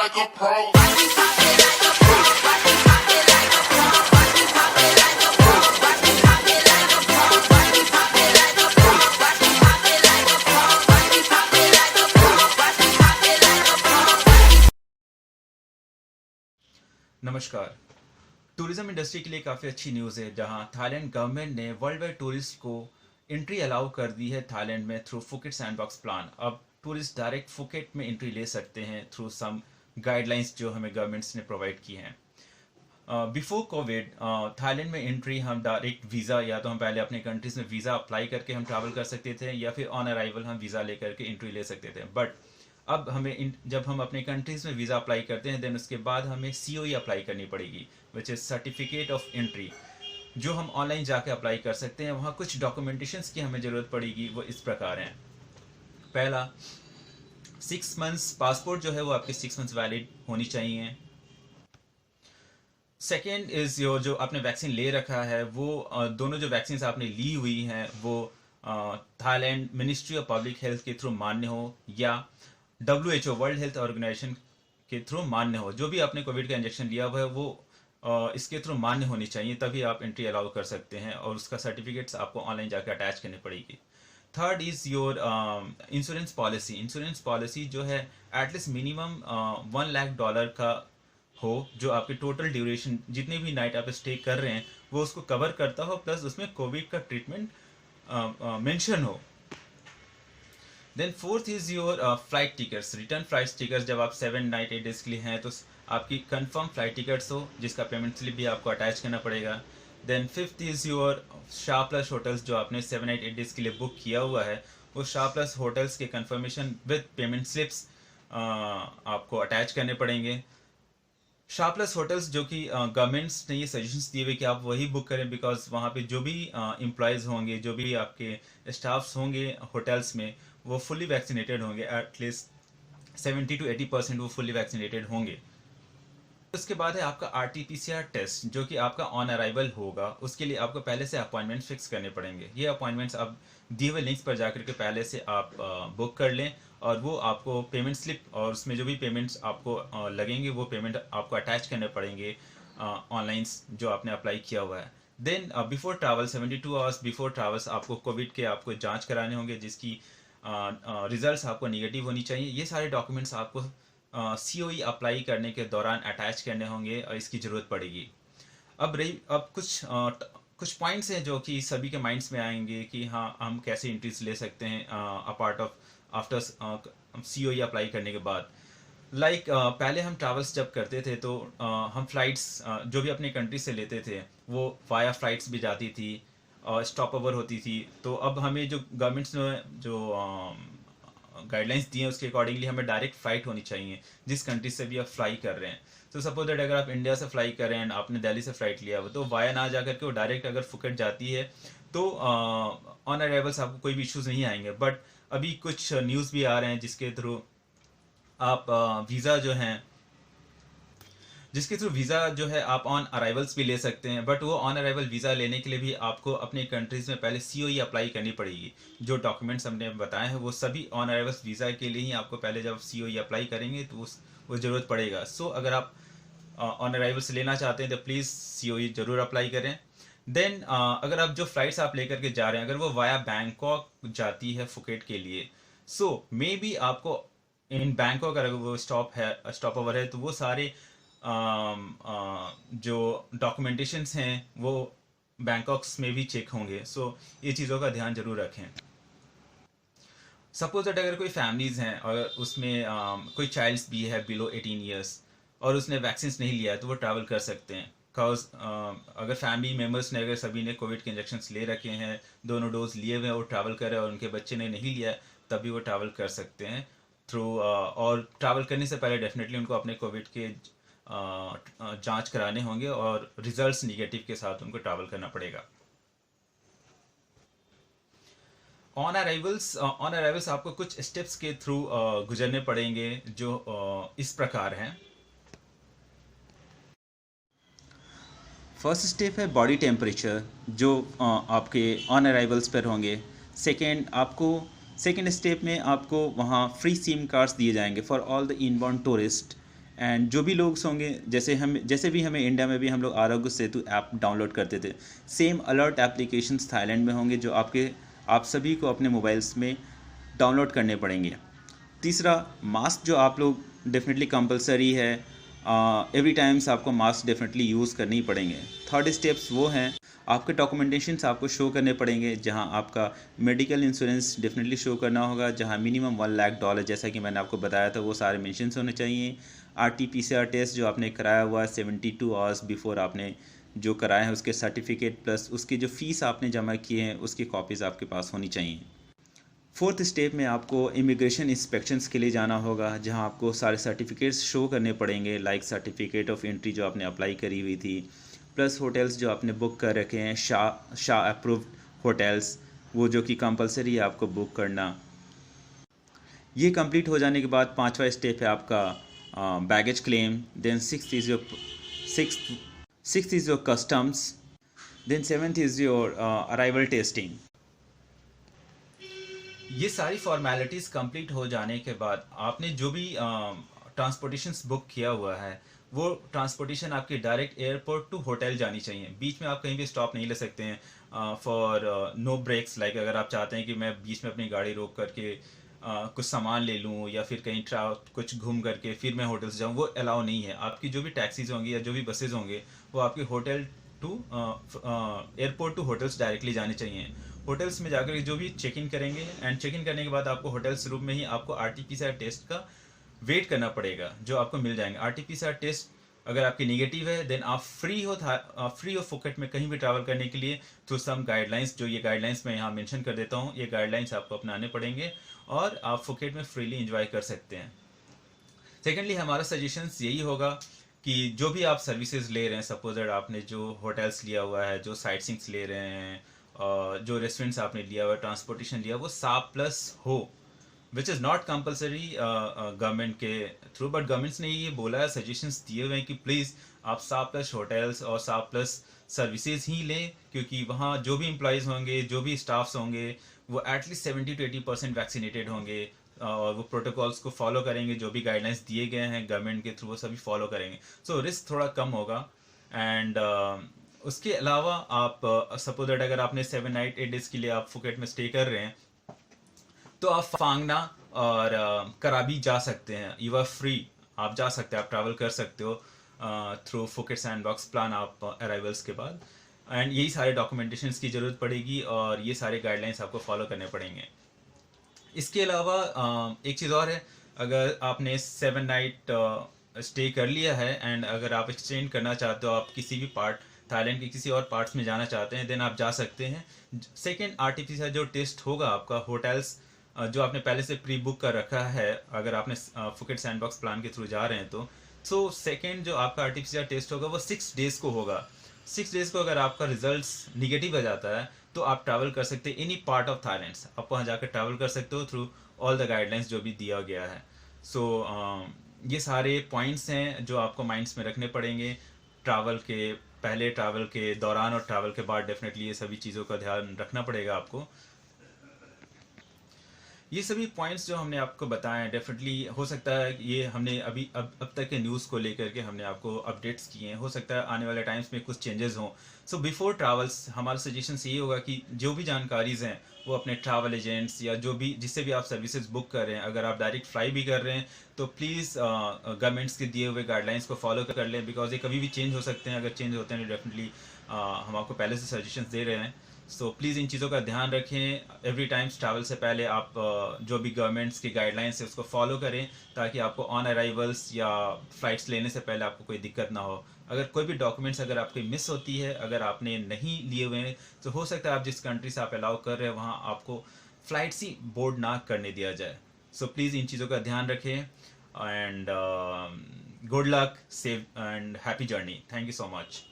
like a pro. नमस्कार। Tourism industry के लिए काफ़ी अच्छी न्यूज़ है जहां थाईलैंड गवर्नमेंट ने वर्ल्ड वाइड टूरिस्ट को एंट्री अलाउ कर दी है थाईलैंड में थ्रू फुकेट सैंडबॉक्स प्लान। अब टूरिस्ट डायरेक्ट फुकेट में एंट्री ले सकते हैं थ्रू सम गाइडलाइंस जो हमें गवर्नमेंट्स ने प्रोवाइड की हैं। बिफोर कोविड थाईलैंड में एंट्री हम डायरेक्ट वीज़ा या तो हम पहले अपने कंट्रीज़ में वीज़ा अप्लाई करके हम ट्रैवल कर सकते थे या फिर ऑन अराइवल हम वीज़ा लेकर के एंट्री ले सकते थे। बट अब हमें जब हम अपने कंट्रीज़ में वीज़ा अप्लाई करते हैं देन उसके बाद हमें COE अप्लाई करनी पड़ेगी, which is certificate of entry, जो हम ऑनलाइन जाके अप्लाई कर सकते हैं। वहाँ कुछ डॉक्यूमेंटेशंस की हमें ज़रूरत पड़ेगी, वो इस प्रकार हैं। पहला, 6 मंथ्स पासपोर्ट जो है वो आपके 6 मंथ्स वैलिड होनी चाहिए। सेकेंड इज़ जो आपने वैक्सीन ले रखा है वो दोनों जो वैक्सीन आपने ली हुई हैं वो Thailand ministry of public health के थ्रू मान्य हो या WHO वर्ल्ड हेल्थ ऑर्गेनाइजेशन के थ्रू मान्य हो। जो भी आपने कोविड का इंजेक्शन लिया हुआ है वो इसके थ्रू मान्य होनी चाहिए, तभी आप एंट्री अलाउ कर सकते हैं और उसका सर्टिफिकेट्स आपको ऑनलाइन जाकर अटैच करनी पड़ेगी। Third is your insurance policy. Insurance policy जो है एटलीस्ट मिनिमम $1 लाख का हो, जो आपके टोटल ड्यूरेशन जितने भी नाइट आप स्टे कर रहे हैं वो उसको कवर करता हो, प्लस उसमें कोविड का ट्रीटमेंट मेंशन हो। Then fourth is your flight tickets, return flight tickets. जब आप 7 नाइट 8 डेज के लिए हैं तो आपकी कंफर्म फ्लाइट टिकट्स हो जिसका पेमेंट स्लिप भी आपको अटैच करना पड़ेगा। Then fifth is your SHA plus hotels, जो आपने 7 नाइट 8 डेज के लिए बुक किया हुआ है वो शाह प्लस होटल्स के कंफर्मेशन विद पेमेंट स्लिप्स आपको अटैच करने पड़ेंगे। शाह प्लस होटल्स जो कि गवर्नमेंट्स ने ये सजेशंस दिए हुए कि आप वही बुक करें, बिकॉज वहाँ पे जो भी एम्प्लॉयज़ होंगे, जो भी आपके स्टाफ्स होंगे होटल्स में, वो फुली वैक्सीनेटेड होंगे। एटलीस्ट 70 to 80% वो फुली वैक्सीनेटेड होंगे। उसके बाद है आपका RT-PCR टेस्ट, जो कि आपका ऑन अराइवल होगा। उसके लिए आपको पहले से अपॉइंटमेंट फिक्स करने पड़ेंगे। ये अपॉइंटमेंट्स आप दिए हुए लिंक्स पर जाकर के पहले से आप बुक कर लें और वो आपको पेमेंट स्लिप और उसमें जो भी पेमेंट्स आपको लगेंगे वो पेमेंट आपको अटैच करने पड़ेंगे ऑनलाइन जो आपने अप्लाई किया हुआ है। Then before travel 72 hours before travels आपको कोविड के आपको जांच कराने होंगे, जिसकी रिजल्ट्स आपको निगेटिव होनी चाहिए। ये सारे डॉक्यूमेंट्स आपको COE अप्लाई करने के दौरान अटैच करने होंगे और इसकी ज़रूरत पड़ेगी। अब कुछ पॉइंट्स हैं जो कि सभी के माइंड्स में आएंगे कि हाँ, हम कैसे एंट्रीज ले सकते हैं apart of after COE apply करने के बाद। पहले हम ट्रैवल्स जब करते थे तो हम फ्लाइट्स जो भी अपने कंट्री से लेते थे वो वाया फ्लाइट्स भी जाती थी और स्टॉप ओवर होती थी। तो अब हमें जो गवर्नमेंट्स ने जो गाइडलाइंस दी हैं उसके अकॉर्डिंगली हमें डायरेक्ट फ़्लाइट होनी चाहिए जिस कंट्री से भी आप फ्लाई कर रहे हैं। तो सपोज दैट अगर आप इंडिया से फ्लाई कर रहे हैं, आपने दिल्ली से फ़्लाइट लिया हुआ, तो वाया ना जा करके वो डायरेक्ट अगर फुकेट जाती है तो ऑन अराइवल्स आपको कोई भी इश्यूज़ नहीं आएंगे। बट अभी कुछ न्यूज़ भी आ रहे हैं आप वीज़ा जो हैं जिसके थ्रू वीज़ा जो है आप ऑन अराइवल्स भी ले सकते हैं। बट वो ऑन अराइवल वीज़ा लेने के लिए भी आपको अपने कंट्रीज़ में पहले COE अप्लाई करनी पड़ेगी। जो डॉक्यूमेंट्स हमने बताए हैं वो सभी ऑन अराइवल्स वीज़ा के लिए ही आपको पहले जब COE अप्लाई करेंगे तो वो ज़रूरत पड़ेगा। सो अगर आप ऑन अराइवल्स लेना चाहते हैं तो प्लीज़ COE ज़रूर अप्लाई करें। देन अगर आप जो फ्लाइट्स आप लेकर के जा रहे हैं अगर वो वाया बैंकॉक जाती है फुकेट के लिए, सो मे बी आपको इन बैंकॉक अगर वो स्टॉप ओवर है तो वो सारे जो डॉक्यूमेंटेशंस हैं वो बैंकॉक्स में भी चेक होंगे। सो ये चीज़ों का ध्यान जरूर रखें। सपोज दैट अगर कोई फैमिलीज़ हैं और उसमें कोई चाइल्ड्स भी है बिलो 18 ईयर्स और उसने वैक्सीन नहीं लिया है तो वो ट्रैवल कर सकते हैं। बिकॉज अगर फैमिली मेम्बर्स ने अगर सभी ने कोविड के इंजेक्शन्स ले रखे हैं, दोनों डोज लिए हुए हैं, वो ट्रैवल कर रहे हैं और उनके बच्चे ने नहीं लिया है, तभी वो ट्रैवल कर सकते हैं थ्रू और ट्रैवल करने से पहले डेफिनेटली उनको अपने कोविड के जांच कराने होंगे और रिजल्ट्स निगेटिव के साथ उनको ट्रैवल करना पड़ेगा। ऑन अराइवल्स आपको कुछ स्टेप्स के थ्रू गुजरने पड़ेंगे जो इस प्रकार हैं। फर्स्ट स्टेप है बॉडी टेम्परेचर, जो आपके ऑन अराइवल्स पर होंगे। सेकेंड स्टेप में आपको वहाँ फ्री सिम कार्ड्स दिए जाएंगे for all the inbound tourist and जो भी लोग होंगे, जैसे भी हमें इंडिया में भी हम लोग आरोग्य सेतु ऐप डाउनलोड करते थे, सेम अलर्ट एप्लीकेशंस थाईलैंड में होंगे जो आप सभी को अपने मोबाइल्स में डाउनलोड करने पड़ेंगे। तीसरा, मास्क जो आप लोग डेफिनेटली कंपलसरी है, एवरी टाइम्स आपको मास्क डेफिनेटली यूज़ करने ही पड़ेंगे। थर्ड स्टेप्स वो हैं, आपके डॉक्यूमेंटेशंस आपको शो करने पड़ेंगे, जहां आपका मेडिकल इंश्योरेंस डेफिनेटली शो करना होगा, जहां मिनिमम $1 लाख जैसा कि मैंने आपको बताया था वो सारे मेंशंस होने चाहिए। RT-PCR टेस्ट जो आपने कराया हुआ है 72 आवर्स बिफोर आपने जो कराया है उसके सर्टिफिकेट प्लस उसकी जो फ़ीस आपने जमा किए हैं उसकी कॉपीज़ आपके पास होनी चाहिए। फोर्थ स्टेप में आपको इमिग्रेशन इंस्पेक्शंस के लिए जाना होगा, जहां आपको सारे सर्टिफिकेट्स शो करने पड़ेंगे, लाइक सर्टिफिकेट ऑफ एंट्री जो आपने अप्लाई करी हुई थी, प्लस होटल्स जो आपने बुक कर रखे हैं, शाह अप्रूव्ड होटल्स, वो जो कि कंपलसरी है आपको बुक करना। ये कंप्लीट हो जाने के बाद पांचवा स्टेप है आपका baggage claim, then sixth is your customs, then seventh is your arrival testing. ये सारी फॉर्मेलिटीज़ कंप्लीट हो जाने के बाद आपने जो भी ट्रांसपोर्टेशन बुक किया हुआ है वो ट्रांसपोर्टेशन आपकी डायरेक्ट एयरपोर्ट टू होटल जानी चाहिए। बीच में आप कहीं भी स्टॉप नहीं ले सकते हैं फॉर नो ब्रेक्स। लाइक अगर आप चाहते हैं कि मैं बीच में अपनी गाड़ी रोक करके कुछ सामान ले लूँ या फिर कहीं कुछ घूम करके फिर मैं होटल से जाऊँ, वो अलाउ नहीं है। आपकी जो भी टैक्सीज होंगी या जो भी बसेज होंगे वो आपके hotel to airport to hotels directly जाने चाहिए। होटल्स में जाकर जो भी चेक इन करेंगे एंड चेक इन करने के बाद आपको होटल्स रूम में ही आपको RT-PCR टेस्ट का वेट करना पड़ेगा, जो आपको मिल जाएंगे। RT-PCR टेस्ट अगर आपकी नेगेटिव है देन आप फ्री ऑफ फुकेट में कहीं भी ट्रैवल करने के लिए थ्रू सम गाइडलाइंस, जो ये गाइडलाइंस मैं यहाँ मेंशन कर देता हूँ, ये गाइडलाइंस आपको अपनाने पड़ेंगे और आप फुकेट में फ्रीली इंजॉय कर सकते हैं। सेकेंडली, हमारा सजेशंस यही होगा कि जो भी आप सर्विसेज ले रहे हैं, सपोज दैट आपने जो होटल्स लिया हुआ है, जो साइट सीइंग्स ले रहे हैं, जो रेस्टोरेंट्स आपने लिया हुआ, ट्रांसपोर्टेशन लिया, वो SAP प्लस हो, which is not compulsory government के थ्रू, बट गवर्नमेंट्स ने ये बोला है, सजेशंस दिए हुए हैं कि प्लीज़ आप SAP प्लस होटल्स और SAP प्लस सर्विसेज ही लें, क्योंकि वहाँ जो भी एम्प्लॉयज़ होंगे, जो भी स्टाफ्स होंगे, वो एटलीस्ट 70 to 80% वैक्सीनेटेड होंगे और वो प्रोटोकॉल्स को फॉलो करेंगे, जो भी गाइडलाइंस दिए गए हैं गवर्नमेंट के थ्रू वो सभी फॉलो करेंगे। सो रिस्क थोड़ा कम होगा। एंड उसके अलावा आप सपोज दैट अगर आपने 7 नाइट 8 डेज के लिए आप फुकेट में स्टे कर रहे हैं तो आप फांगना और कराबी जा सकते हैं। यू आर फ्री, आप जा सकते हैं, आप ट्रैवल कर सकते हो थ्रू फुकेट सैंडबॉक्स प्लान आप अराइवल्स के बाद। एंड यही सारे डॉक्यूमेंटेशंस की ज़रूरत पड़ेगी और ये सारे गाइडलाइंस आपको फॉलो करने पड़ेंगे। इसके अलावा एक चीज़ और है, अगर आपने 7 नाइट स्टे कर लिया है एंड अगर आप एक्सटेंड करना चाहते हो, आप किसी भी पार्ट थाईलैंड के किसी और पार्ट्स में जाना चाहते हैं, देन आप जा सकते हैं। सेकेंड RT-PCR जो टेस्ट होगा आपका, होटल्स जो आपने पहले से प्री बुक कर रखा है, अगर आपने फुकेट सैंडबॉक्स प्लान के थ्रू जा रहे हैं तो सेकेंड जो आपका RT-PCR टेस्ट होगा वो 6 डेज़ को होगा। 6 डेज़ को अगर आपका रिजल्ट्स निगेटिव आ जाता है तो आप ट्रैवल कर सकते हैं एनी पार्ट ऑफ थाईलैंड, आप वहाँ जाकर ट्रैवल कर सकते हो थ्रू ऑल द गाइडलाइंस जो भी दिया गया है। सो ये सारे पॉइंट्स हैं जो आपको माइंड्स में रखने पड़ेंगे ट्रैवल के पहले, ट्रैवल के दौरान और ट्रैवल के बाद। डेफिनेटली ये सभी चीज़ों का ध्यान रखना पड़ेगा आपको। ये सभी पॉइंट्स जो हमने आपको बताए हैं, डेफिनेटली हो सकता है ये हमने अब तक के न्यूज़ को लेकर के हमने आपको अपडेट्स किए हैं, हो सकता है आने वाले टाइम्स में कुछ चेंजेस हों। सो बिफोर ट्रैवल्स हमारा सजेशन यही होगा कि जो भी जानकारीज़ हैं वो अपने ट्रैवल एजेंट्स या जो भी जिससे भी आप सर्विसेज बुक कर रहे हैं, अगर आप डायरेक्ट फ्लाई भी कर रहे हैं तो प्लीज़ गवर्नमेंट्स के दिए हुए गाइडलाइंस को फॉलो कर लें, बिकॉज ये कभी भी चेंज हो सकते हैं। अगर चेंज होते हैं तो डेफिनेटली हम आपको पहले से सजेशंस दे रहे हैं। सो प्लीज़ इन चीज़ों का ध्यान रखें। एवरी टाइम्स ट्रैवल से पहले आप जो भी गवर्नमेंट्स की गाइडलाइंस है उसको फॉलो करें, ताकि आपको ऑन अराइवल्स या फ्लाइट्स लेने से पहले आपको कोई दिक्कत ना हो। अगर कोई भी डॉक्यूमेंट्स अगर आपकी मिस होती है, अगर आपने नहीं लिए हुए हैं, तो हो सकता है आप जिस कंट्री से आप अलाउ कर रहे हैं वहाँ आपको फ़्लाइट्स ही बोर्ड ना करने दिया जाए। सो प्लीज़ इन चीज़ों का ध्यान रखें and good luck, safe and happy journey. Thank you so much.